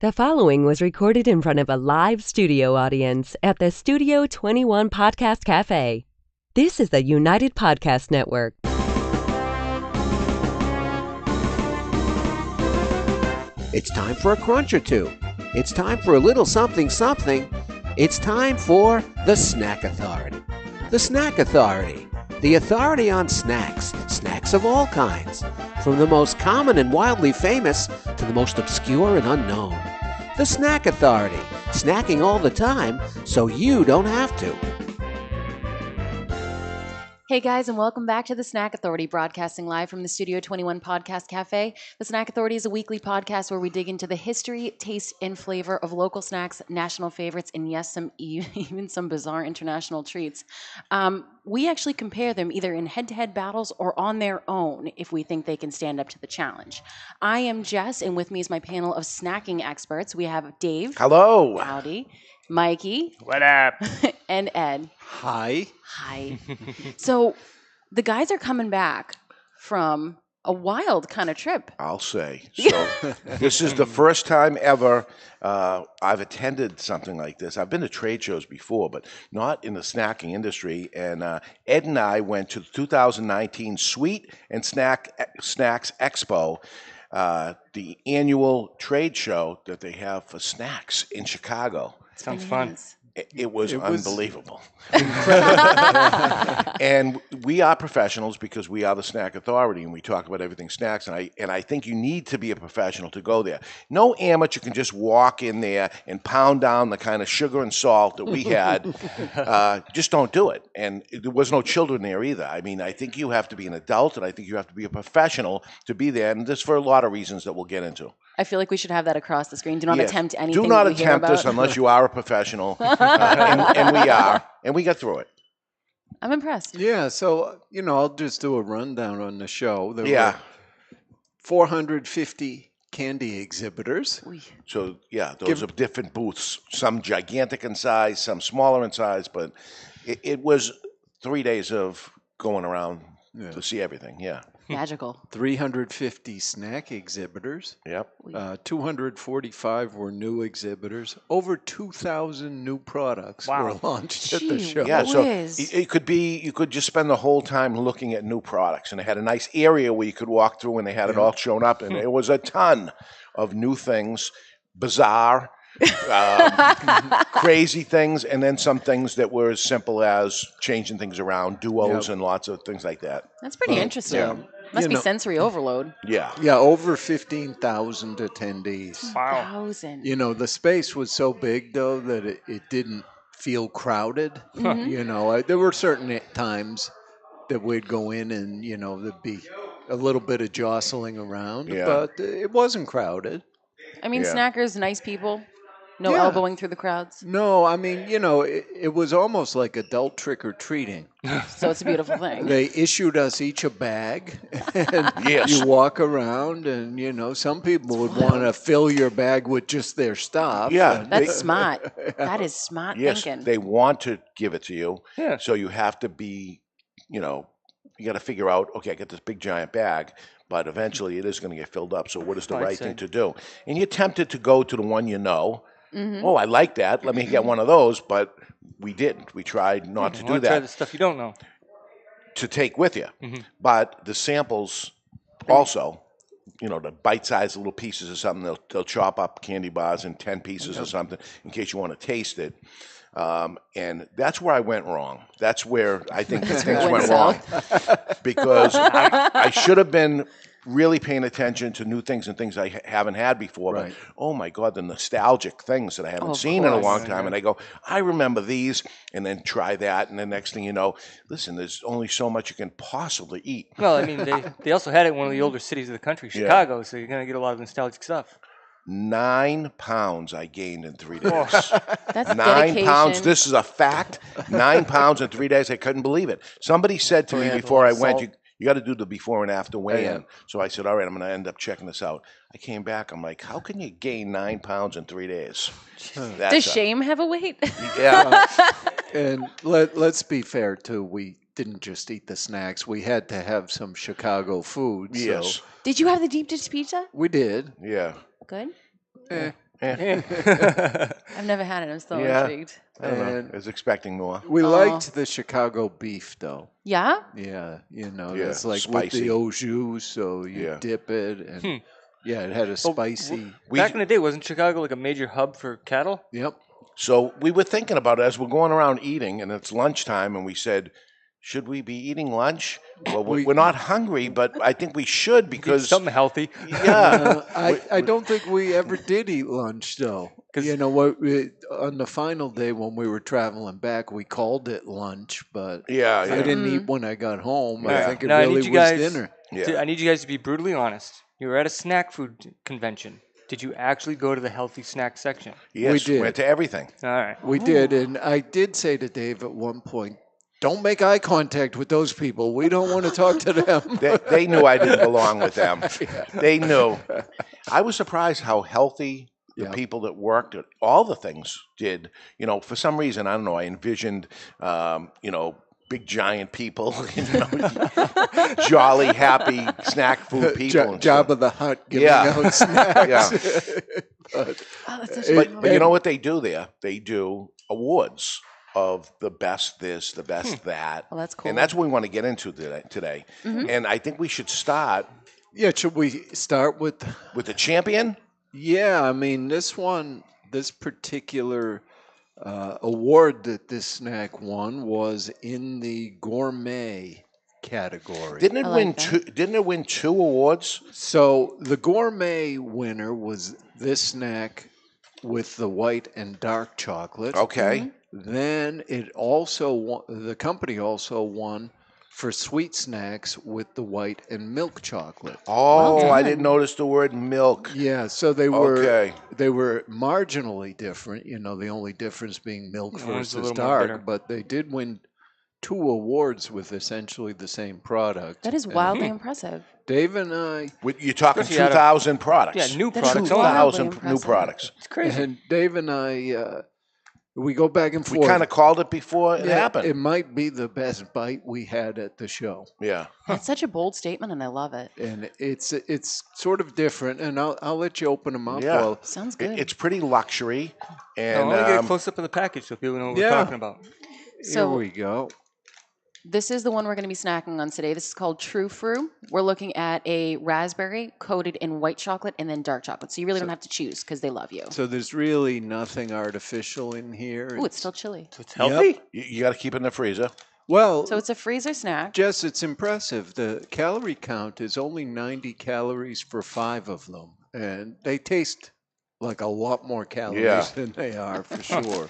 The following was recorded in front of a live studio audience at the Studio 21 Podcast Cafe. This is the United Podcast Network. It's time for a crunch or two. It's time for a little something something. It's time for the Snack Authority. The Snack Authority. The authority on snacks. Snacks of all kinds. From the most common and wildly famous to the most obscure and unknown. The Snack Authority. Snacking all the time so you don't have to. Hey guys, and welcome back to the Snack Authority, broadcasting live from the Studio 21 Podcast Cafe. The Snack Authority is a weekly podcast where we dig into the history, taste, and flavor of local snacks, national favorites, and yes, even some bizarre international treats. We actually compare them either in head-to-head battles or on their own if we think they can stand up to the challenge. I am Jess, and with me is my panel of snacking experts. We have Dave. Hello. Howdy. Mikey. What up? And Ed. Hi. Hi. So the guys are coming back from a wild kind of trip. I'll say. So this is the first time ever I've attended something like this. I've been to trade shows before, but not in the snacking industry. And Ed and I went to the 2019 Sweet and Snacks Expo, the annual trade show that they have for snacks in Chicago. Sounds fun. It was unbelievable. And we are professionals because we are the Snack Authority and we talk about everything snacks. And I think you need to be a professional to go there. No amateur can just walk in there and pound down the kind of sugar and salt that we had. Just don't do it. And there was no children there either. I mean, I think you have to be an adult and I think you have to be a professional to be there. And this for a lot of reasons that we'll get into. I feel like we should have that across the screen. Do not attempt anything. Do not that we hear attempt about. this unless you are a professional. And we are. And we got through it. I'm impressed. Yeah, so, I'll just do a rundown on the show. There Yeah. were 450 candy exhibitors. So, yeah, those are different booths. Some gigantic in size, some smaller in size. But it was 3 days of going around to see everything. Yeah. Magical. 350 snack exhibitors. Yep. 245 were new exhibitors. Over 2,000 new products were launched at the Gee show. Yeah, so whiz. it could be, you could just spend the whole time looking at new products. And they had a nice area where you could walk through and they had it all shown up. And it was a ton of new things, bizarre, crazy things, and then some things that were as simple as changing things around, duos and lots of things like that. That's pretty interesting. Must be sensory overload. Yeah. Yeah, over 15,000 attendees. Wow. 1,000. The space was so big, though, that it didn't feel crowded. There were certain times that we'd go in and, there'd be a little bit of jostling around, but it wasn't crowded. I mean, snackers, nice people. No elbowing through the crowds. No, I mean, it was almost like adult trick-or-treating. So it's a beautiful thing. They issued us each a bag, and you walk around, and, some people would want to fill your bag with just their stuff. Yeah. That's smart. That is smart thinking. They want to give it to you. Yeah. So you have to be, you got to figure out, okay, I got this big giant bag, but eventually it is going to get filled up. So what is the right thing to do? And you're tempted to go to the one you know. Mm-hmm. Oh, I like that. Let me get one of those. But we didn't. We tried not to do that. Try the stuff you don't know. To take with you. Mm-hmm. But the samples also, the bite-sized little pieces or something, they'll chop up candy bars in 10 pieces or something in case you want to taste it. And that's where I went wrong. That's where I think things went wrong. Because I should have been really paying attention to new things and things I haven't had before. Right. But, oh, my God, the nostalgic things that I haven't seen in a long time. And I go, I remember these, and then try that. And the next thing you know, listen, there's only so much you can possibly eat. Well, I mean, they also had it in one of the older cities of the country, Chicago, so you're going to get a lot of nostalgic stuff. 9 pounds I gained in 3 days. That's 9 dedication. pounds. This is a fact. 9 pounds in 3 days. I couldn't believe it. Somebody said to me before I went, you got to do the before and after weigh-in. So I said, all right, I'm going to end up checking this out. I came back. I'm like, how can you gain 9 pounds in 3 days? Does shame have a weight? Yeah. And let's be fair, too. We didn't just eat the snacks. We had to have some Chicago food. Yes. So Did you have the deep dish pizza? we did. Yeah. Good. I've never had it. I'm still intrigued. I don't know. And I was expecting more. we liked the Chicago beef, though. Yeah? Yeah, Yeah, it's like spicy. with the au jus, so you dip it, and it had a spicy. Back in the day, wasn't Chicago like a major hub for cattle? Yep. So we were thinking about it as we're going around eating, and it's lunchtime, and we said, should we be eating lunch? Well, we're not hungry, but I think we should because Something healthy. yeah, I don't think we ever did eat lunch, though. You know what? On the final day when we were traveling back, we called it lunch, but yeah. I didn't eat when I got home. I Yeah. think it Now, I really need you guys was dinner. Yeah. I need you guys to be brutally honest. You were at a snack food convention. Did you actually go to the healthy snack section? Yes, We did. went to everything. All right. We did, and I did say to Dave at one point, don't make eye contact with those people. We don't want to talk to them. They knew I didn't belong with them. They knew. I was surprised how healthy the people that worked at all the things did. You know, for some reason, I don't know, I envisioned, big giant people, jolly, happy snack food people. Job of the Hut giving out snacks. But you know what they do there? They do awards of the best this, the best that. Well, that's cool. And that's what we want to get into today. And I think we should start Yeah, should we start with? with the champion. Yeah, I mean, this particular award that this snack won was in the gourmet category. Didn't it I like win that. two? Didn't it win 2 awards? So the gourmet winner was this snack with the white and dark chocolate. Okay. Then it also won, the company also won for sweet snacks with the white and milk chocolate. Oh, Well I done. didn't notice the word milk. Yeah, so they were Okay. marginally different. The only difference being milk One's a versus little more bitter. dark, but they did win 2 awards with essentially the same product. That is And wildly impressive. Dave and I, You're talking Especially out of- 2,000 products. Yeah, new That is products. wild. only. 2,000 new impressive. products. It's crazy. and Dave and I, we go back and We forth. kind of called it before it Yeah, happened. It might be the best bite we had at the show. Yeah. That's such a bold statement, and I love it. And it's sort of different, and I'll let you open them up. Yeah. Well, Sounds good. It's pretty luxury. I And want to get a close up of the package so people know what Yeah. we're talking about. So- here we go. This is the one we're going to be snacking on today. This is called Tru Fru. We're looking at a raspberry coated in white chocolate and then dark chocolate. So you really don't have to choose because they love you. So there's really nothing artificial in here. Ooh, it's still chilly. So it's healthy. you got to keep it in the freezer. Well, So it's a freezer snack. Jess, it's impressive. The calorie count is only 90 calories for 5 of them, and they taste like a lot more calories Yeah. than they are for sure.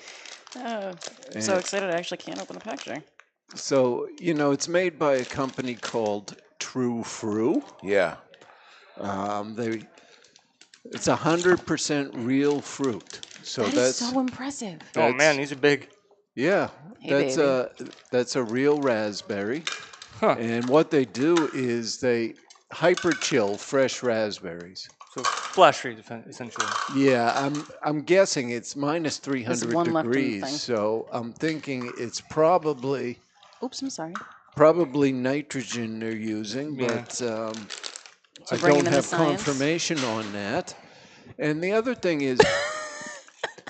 Oh, And so excited I actually can't open the packaging. so, it's made by a company called Tru Fru. Yeah. It's 100% real fruit. So That is so impressive. Oh man, these are big. yeah, Hey, that's a real raspberry. Huh. And what they do is they hyper chill fresh raspberries. So flash freeze essentially. Yeah, I'm guessing it's minus There's 300 one left in the degrees. thing. So I'm thinking it's probably Oops, I'm sorry. nitrogen they're using, Yeah. but I bringing don't in the have science? confirmation on that. And the other thing is,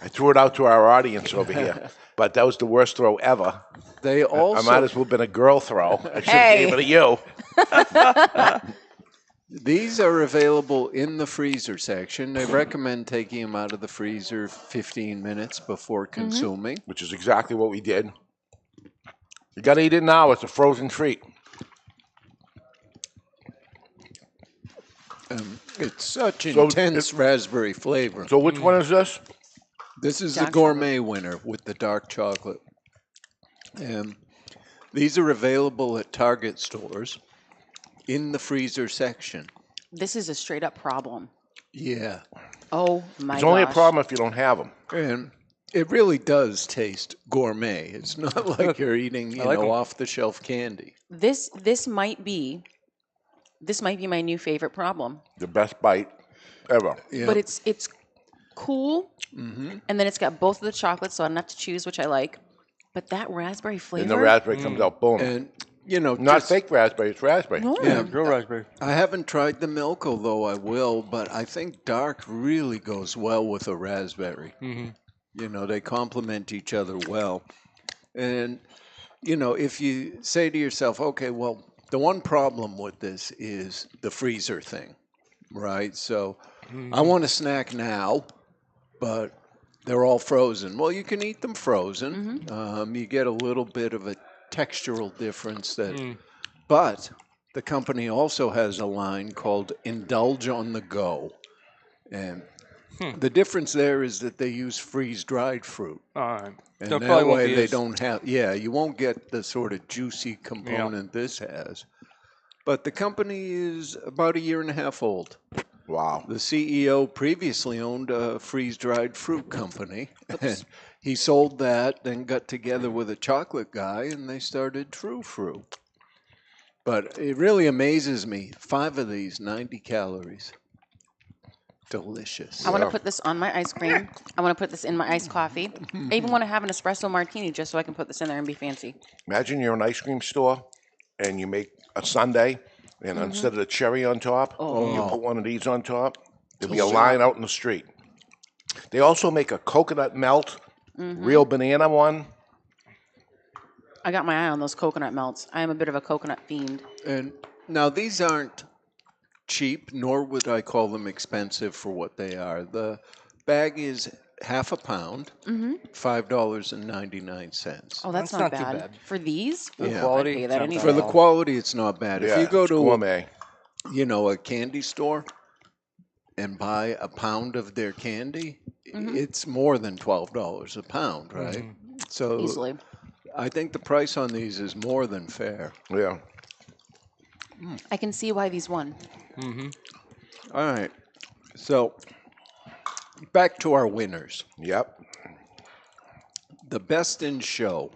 I threw it out to our audience over here, but that was the worst throw ever. they I might also as well have been a girl throw. I should Hey. have given it to you. these are available in the freezer section. They recommend taking them out of the freezer 15 minutes before consuming. Which is exactly what we did. You got to eat it now. It's a frozen treat. It's such So intense raspberry flavor. So which one is this? This is Dark the gourmet winner with the dark chocolate. These are available at Target stores in the freezer section. This is a straight up problem. Yeah. Oh my It's only a gosh. problem if you don't have them. And it really does taste gourmet. It's not like you're eating, like 'em. off the shelf candy. This might be my new favorite problem. The best bite ever. Yeah. But it's cool, and then it's got both of the chocolates, so I don't have to choose which I like. But that raspberry flavor, And the raspberry comes out, boom. And Not just, fake raspberry, it's raspberry. No. Yeah. Real raspberry. I haven't tried the milk, although I will, but I think dark really goes well with a raspberry. Mm-hmm. They complement each other well. And, if you say to yourself, okay, well, the one problem with this is the freezer thing, right? So I want a snack now, but they're all frozen. Well, you can eat them frozen. You get a little bit of a textural difference but the company also has a line called Indulge on the Go. And the difference there is that they use freeze-dried fruit. All right. And So it that probably won't way be they as- don't have, you won't get the sort of juicy component this has. But the company is about a year and a half old. Wow. The CEO previously owned a freeze-dried fruit company, and he sold that, then got together with a chocolate guy, and they started Tru Fru. But it really amazes me. 5 of these, 90 calories. Delicious. I want to put this on my ice cream. I want to put this in my iced coffee. I even want to have an espresso martini just so I can put this in there and be fancy. Imagine you're an ice cream store and you make a sundae, and instead of the cherry on top, you put one of these on top. There'll be a line out in the street. They also make a coconut melt, real banana one. I got my eye on those coconut melts. I am a bit of a coconut fiend. And now these aren't cheap, nor would I call them expensive for what they are. The bag is half a pound, $5.99. Oh, that's That's not not too bad. bad. For these? For the Yeah. quality. I'd pay that not anyway. For the bad. quality, it's not bad. Yeah, If you go it's to gourmet. a candy store and buy a pound of their candy, it's more than $12 a pound, right? So Easily. I think the price on these is more than fair. Yeah. I can see why these won. All right. So back to our winners. Yep. The best in show.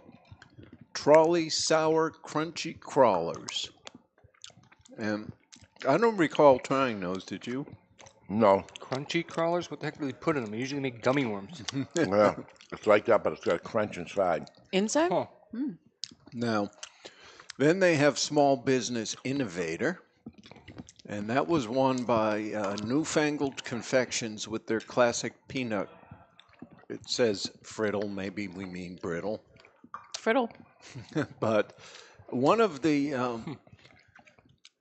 Trolley Sour Crunchy Crawlers. And I don't recall trying those, did you? No. Crunchy crawlers? What the heck do they put in them? They usually make gummy worms. Yeah. It's like that, but it's got a crunch inside. Inside? Huh. Now, then they have Small Business Innovator. And that was won by Newfangled Confections with their classic peanut. It says friddle, maybe we mean brittle. Friddle. But one of the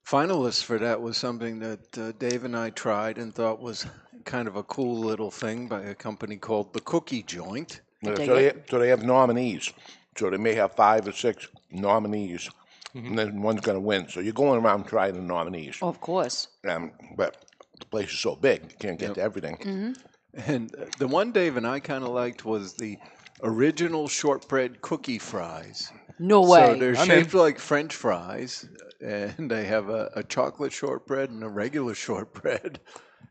finalists for that was something that Dave and I tried and thought was kind of a cool little thing by a company called The Cookie Joint. Yeah, dig so they have nominees. So they may have 5 or 6 nominees, and then one's going to win. So you're going around trying the nominees. Oh, of course. But the place is so big, you can't get to everything. And the one Dave and I kind of liked was the original shortbread cookie fries. No So way. they're I'm shaped like French fries, and they have a chocolate shortbread and a regular shortbread.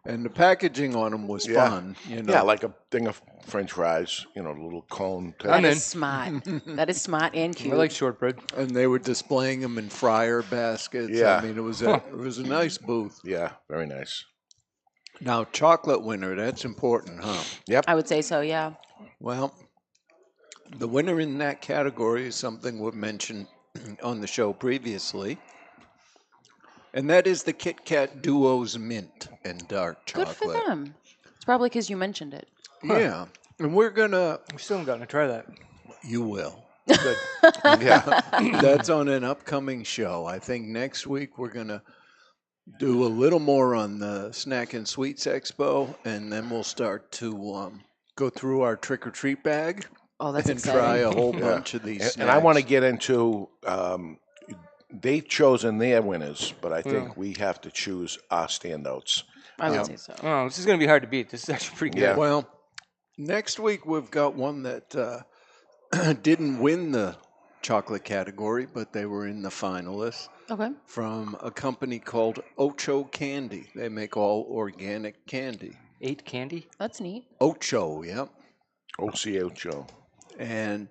And the packaging on them was fun. Yeah, like a thing of French fries, a little cone. That I'm in. is smart. That is smart and cute. I like shortbread. And they were displaying them in fryer baskets. Yeah. I mean, it was a nice booth. Yeah, very nice. Now, chocolate winner, that's important, huh? Yep. I would say so, yeah. Well, the winner in that category is something we've mentioned on the show previously. And that is the Kit Kat Duo's mint and dark Good chocolate. for them. It's probably because you mentioned it. Yeah. And we're going to, We still haven't gotten to try that. you will. Yeah. That's on an upcoming show. I think next week we're going to do a little more on the Snack and Sweets Expo, and then we'll start to go through our trick-or-treat bag Oh, that's and exciting. try a whole bunch of these And I want to snacks. get into, they've chosen their winners, but I think we have to choose our standouts. I would say so. Oh, this is going to be hard to beat. This is actually pretty good. Yeah. Well, next week we've got one that didn't win the chocolate category, but they were in the finalists, Okay. from a company called Ocho Candy. They make all organic candy. 8 candy? That's neat. Ocho, yep. OCHO. And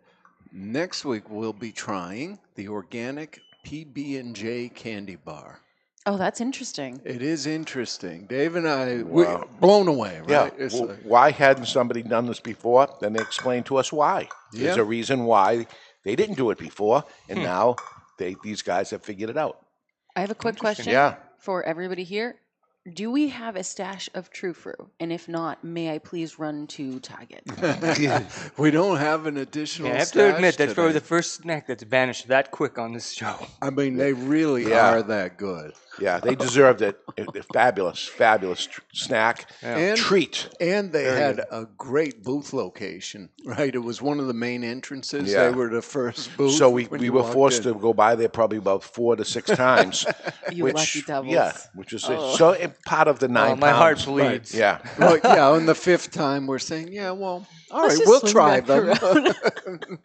next week we'll be trying the organic PB&J candy bar. Oh, that's interesting. It is interesting. Dave and I, Wow. we're blown away, Yeah. right? It's Well, like, why hadn't somebody done this before? Then they explained to us why. There's Yeah. a reason why they didn't do it before, and now these guys have figured it out. I have a quick question Yeah. for everybody here. Do we have a stash of Tru Fru? And if not, may I please run to Target? We don't have an additional Yeah, I have stash to admit, that's probably today. the first snack that's vanished that quick on this show. I mean, they really Yeah. are that good. Yeah, they deserved it. Fabulous, fabulous snack. And Treat. And they Very had good. a great booth location, right? It was one of the main entrances. Yeah. They were the first booth. So we when you were walked forced in. to go by there probably about 4 to 6 times. You lucky devils. Yeah, which is Oh. so part of the 9 my heart pounds. bleeds. Yeah. Well, yeah, on the 5th time, we're saying, yeah, well, all Let's right, just we'll swing try back them. around.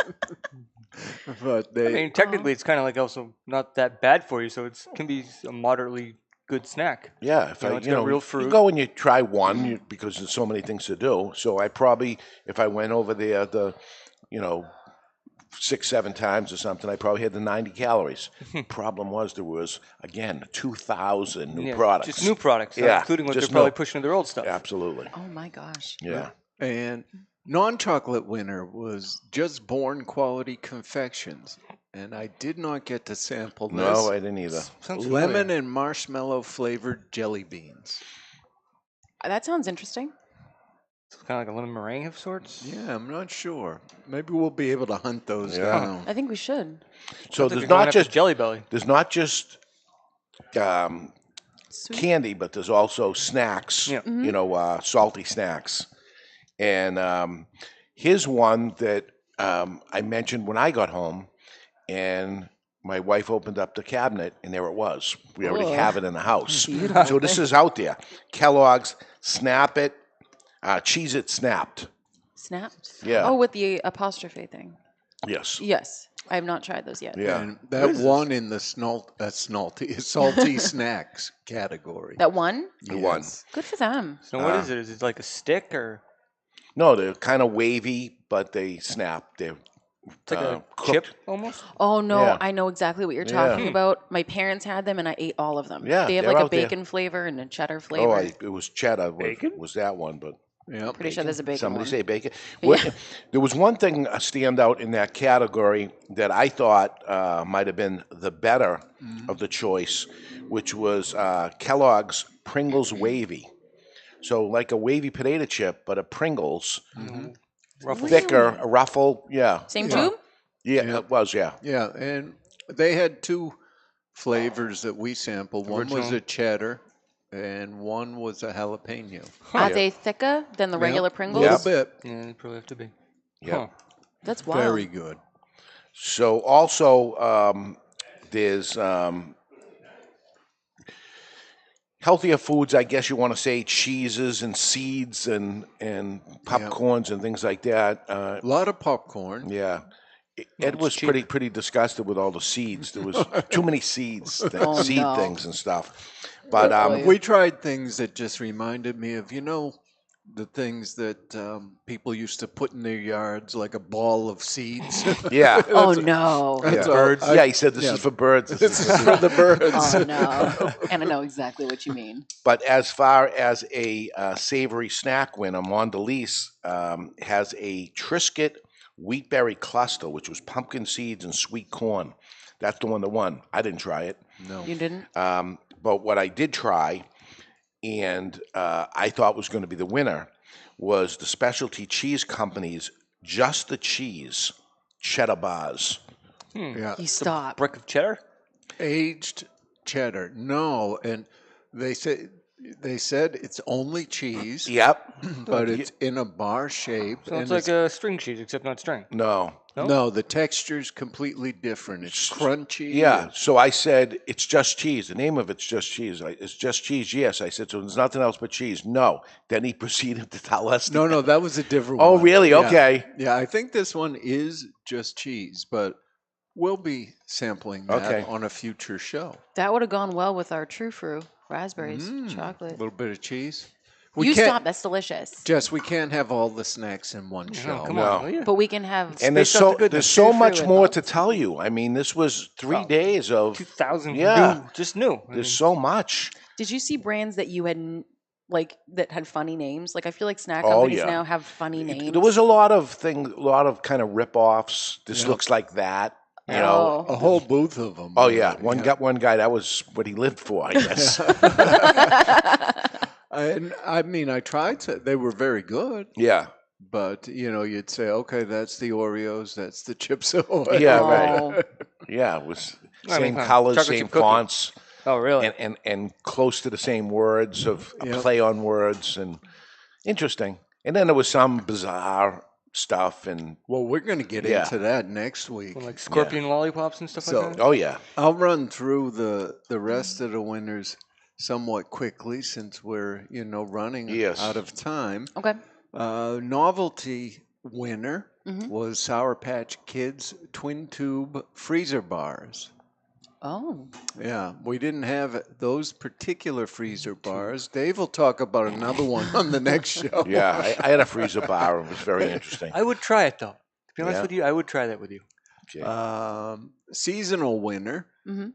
But they, I mean, technically, it's kind of like also not that bad for you, so it can be a moderately good snack. Yeah, if You know, I, it's you got know, real you fruit. go and you try one because there's so many things to do. So I probably, if I went over there, 6, 7 times or something, I probably had the 90 calories. Problem was there was again 2,000 new products. Just new products, Yeah, including what they're just probably new. pushing to their old stuff. Absolutely. Oh my gosh. Yeah. and non-chocolate winner was Just Born Quality Confections. And I did not get to sample this. No, I didn't either. Sounds Lemon familiar. and marshmallow flavored jelly beans. That sounds interesting. It's kind of like a lemon meringue of sorts. Yeah, I'm not sure. Maybe we'll be able to hunt those Yeah. down. I think we should. So Sounds like there's you're going not after just Jelly Belly. Sweet. candy, but there's also snacks. Yeah. Mhm. You know, salty snacks. And here's one that I mentioned when I got home, and my wife opened up the cabinet, and there it was. We already Ugh. have it in the house. Beautiful. So this is out there. Kellogg's Snap It, Cheese It Snapped. Snapped? Yeah. Oh, with the apostrophe thing. Yes. Yes. I have not tried those yet. Yeah. And that won in the salty snacks category. That one? The one. Good for them. So what is it? Is it like a stick or No, they're kind of wavy, but they snap. They're it's like a cooked. chip almost? Oh no, Yeah. I know exactly what you're Yeah. talking about. My parents had them and I ate all of them. Yeah, They have they're like a out there. bacon flavor and a cheddar flavor. Oh, it was cheddar. Bacon? Was that one? But Yep. Pretty sure there's a bacon somebody one. say bacon. Yeah. What- There was one thing stand out in that category that I thought might have been the better of the choice, which was Kellogg's Pringles Wavy. So like a wavy potato chip, but a Pringles, Ruffles. thicker, a ruffle. Yeah. Same Yeah. tube? Yeah, it was, yeah. Yeah, and they had 2 flavors that we sampled. One was Original. a cheddar, and one was a jalapeno. Are they thicker than the regular A Pringles? little bit. Yeah, they probably have to be. Yeah. Huh. That's wild. Very good. So also there's healthier foods, I guess you want to say, cheeses and seeds and popcorns and things like that. A lot of popcorn. Yeah. Ed was cheap. pretty disgusted with all the seeds. There was too many seeds, Oh, seed no. things and stuff. But We tried things that just reminded me of, the things that people used to put in their yards, like a ball of seeds. yeah. Oh no. That's Yeah. all. Birds. Yeah, he said this yeah. is for birds. This is for the birds. Oh no. And I know exactly what you mean. But as far as a savory snack winner, Mondelez has a Triscuit wheatberry cluster, which was pumpkin seeds and sweet corn. That's the one that won. I didn't try it. No. You didn't? But what I did try, and I thought was going to be the winner, was the specialty cheese company's Just the Cheese cheddar bars. Yeah. You stop. Brick of cheddar? Aged cheddar. No, and they said it's only cheese, Yep. but it's in a bar shape. So and it's like a string cheese, except not string. No. No? No, the texture's completely different. It's crunchy. Yeah. So I said, it's just cheese. The name of it's just cheese. It's just cheese. Yes. I said, so there's nothing else but cheese. No. Then he proceeded to tell us. No, that was a different Oh, one. really? Yeah. Okay. Yeah, I think this one is just cheese, but we'll be sampling that Okay. on a future show. That would have gone well with our Tru Fru raspberries, A chocolate. little bit of cheese. You can't- stop. That's delicious. Jess, we can't have all the snacks in one show. Come No. on, will you? But we can have. And there's Spaced out the so goodness. there's so Tru much Fru more and to tell you. I mean, this was 3 Oh. days of. 2,000 Yeah. new, just new. I mean, There's so much. Did you see brands that you had that had funny names? Like I feel like snack Oh, companies yeah. now have funny names. There was a lot of kind of rip-offs. This Yeah. looks like that. You know, A whole booth of them. oh yeah, one guy that was what he lived for, I guess. I mean, I tried to. They were very good, Yeah, but you'd say, okay, that's the Oreos, that's the Chips Ahoy. yeah, Oh. right. Yeah, it was I mean, same colors, chocolate same chip cookie. fonts, Oh, really? and close to the same words of a Yep. play on words, and interesting. And then there was some bizarre stuff, and Well, we're going to get Yeah. into that next week. Like scorpion lollipops and stuff So- like that? oh yeah, I'll run through the rest of the winners somewhat quickly since we're running Yes. out of time. Okay. Novelty winner Mhm. was Sour Patch Kids twin tube freezer bars. Oh. Yeah, we didn't have those particular freezer bars. Dave will talk about another one on the next show. yeah. I had a freezer bar. It was very interesting. I would try it, though. To be honest Yeah. with you, I would try that with you. Okay. Seasonal winner, Mhm.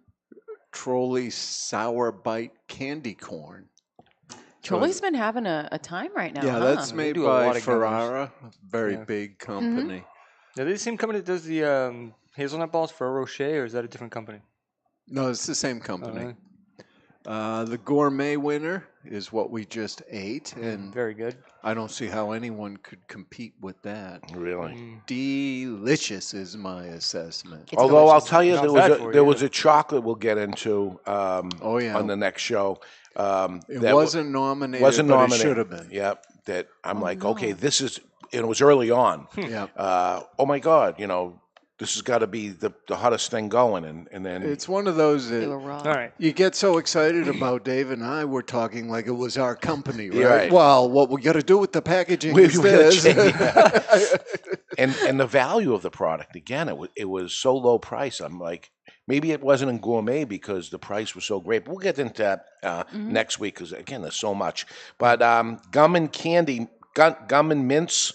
Trolley Sour Bite Candy Corn. Trolley's been having a time right now. Yeah, huh? that's They made do a lot by of gummies. Ferrara, a very Yeah. big company. Now, they the same company that does the hazelnut balls for Rocher, or is that a different company? No, it's the same company. really? The gourmet winner is what we just ate, and Very good. I don't see how anyone could compete with that. Really. Mm. Delicious is my assessment. It's Although I'll delicious. tell you, Not there bad was for you there was either. a chocolate we'll get into Oh yeah, on the next show. it that wasn't nominated, wasn't but nominated. it should have been. Yep. That I'm Oh, like, no. okay, this is. And it was early on. Yeah, Oh my God, this has got to be the hottest thing going, and then it's one of those They that were raw. All right. you get so excited about. Dave and I were talking like it was our company, right? Yeah, right. Well, what we got to do with the packaging We is gotta this. change and the value of the product again, it was so low price. I'm like, maybe it wasn't in gourmet because the price was so great. But we'll get into that next week because again, there's so much. But gum and candy, gum and mints.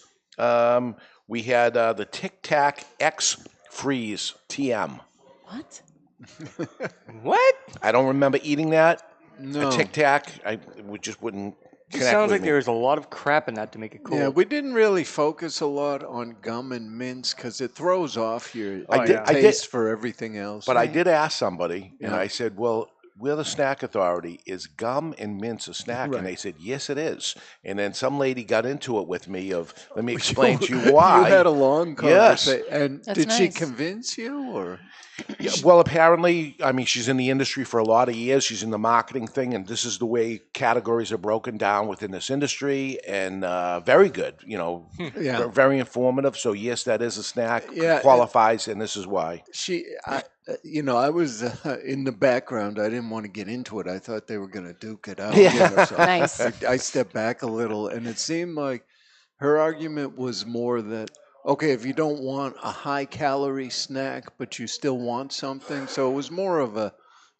We had the Tic Tac X Freeze TM. What? What? I don't remember eating that. No. A Tic Tac, just wouldn't It connect sounds with like me. there's a lot of crap in that to make it cool. Yeah, we didn't really focus a lot on gum and mints because it throws off your I did- taste for everything else. But I did ask somebody, and Yeah. I said, well, we're the snack authority. Is gum and mints a snack? Right. And they said, yes, it is. And then some lady got into it with me of, let me explain to you why. You had a long Yes. conversation. And That's did she nice. convince you? Or Yeah, well, apparently, I mean, she's in the industry for a lot of years. She's in the marketing thing, and this is the way categories are broken down within this industry. And very good, Yeah. very informative. So, yes, that is a snack. Yeah, Qualifies, and this is why. I was in the background. I didn't want to get into it. I thought they were going to duke it out. Yeah. So Nice. I stepped back a little, and it seemed like her argument was more that, okay, if you don't want a high-calorie snack, but you still want something. So it was more of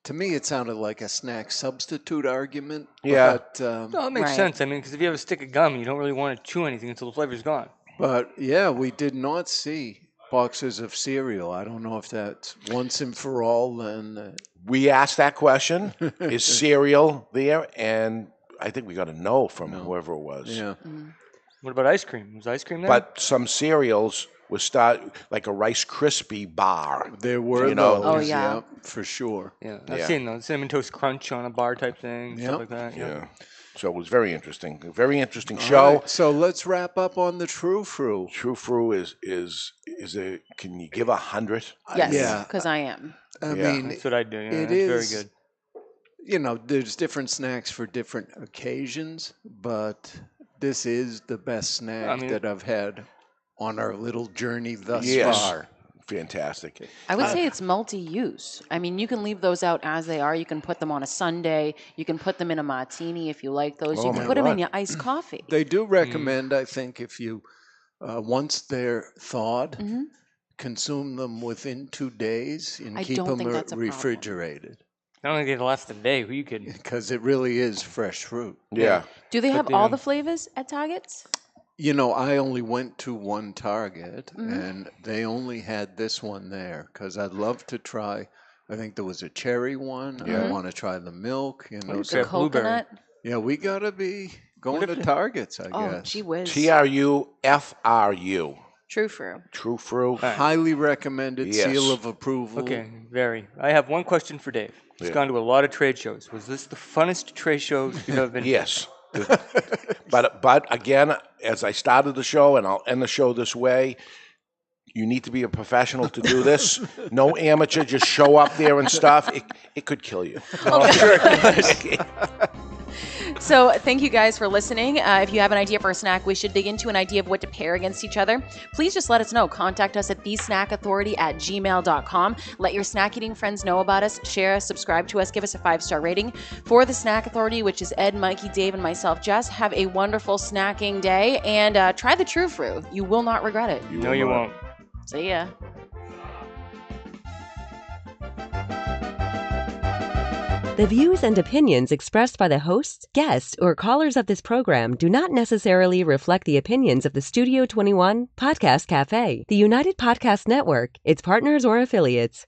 to me, it sounded like a snack substitute argument. Yeah. But, No, it makes Right. sense. I mean, because if you have a stick of gum, you don't really want to chew anything until the flavor's gone. But yeah, we did not see boxes of cereal. I don't know if that's once and for all. And We asked that question, is cereal there? And I think we got a no from whoever it was. yeah, What about ice cream? Was ice cream there? But some cereals was like a Rice Krispie bar. there were You know. those. Oh, yeah. For sure. yeah, I've Yeah. seen those cinnamon toast crunch on a bar type thing, Yep. stuff like that. Yeah. So it was very interesting. A very interesting All show. right, so let's wrap up on the Tru Fru. Tru Fru is a. Can you give 100? Yes. Yeah. Because I am. I Yeah. mean, That's what I do. Yeah, it it's is very good. There's different snacks for different occasions, but this is the best snack I mean- that I've had on our little journey thus Yes. far. Fantastic. I would say it's multi-use. I mean, you can leave those out as they are. You can put them on a sundae. You can put them in a martini if you like those. Oh, You can my put them in God. your iced coffee. They do recommend, I think, if you once they're thawed, Mhm. consume them within 2 days and I keep don't them think that's a problem. refrigerated I don't think it'll last a day. Who you kidding? because it really is fresh fruit. Yeah. Do they have But, all um, the flavors at Targets? I only went to one Target Mhm. and they only had this one there because I'd love to try. I think there was a cherry one. I Yeah. want to try the milk. you The say? Blueberry. coconut? Yeah, we gotta be going What if to it- Targets, I Oh, guess. gee whiz. TRUFRU. Tru Fru. Tru Fru. Highly recommended. Yes. Seal of approval. Okay, very. I have one question for Dave. He's gone to a lot of trade shows. Was this the funnest trade show you've ever been to? Yes. But again, as I started the show, and I'll end the show this way, you need to be a professional to do this. No amateur, just show up there and stuff. It could kill you. Oh, sure it was. So thank you guys for listening. If you have an idea for a snack, we should dig into an idea of what to pair against each other. Please just let us know. Contact us at thesnackauthority@gmail.com. Let your snack eating friends know about us. Share us, subscribe to us, give us a 5-star rating. For the Snack Authority, which is Ed, Mikey, Dave, and myself, Jess, have a wonderful snacking day and try the Tru Fru. You will not regret it. No, you won't. See ya. The views and opinions expressed by the hosts, guests, or callers of this program do not necessarily reflect the opinions of the Studio 21 Podcast Cafe, the United Podcast Network, its partners, or affiliates.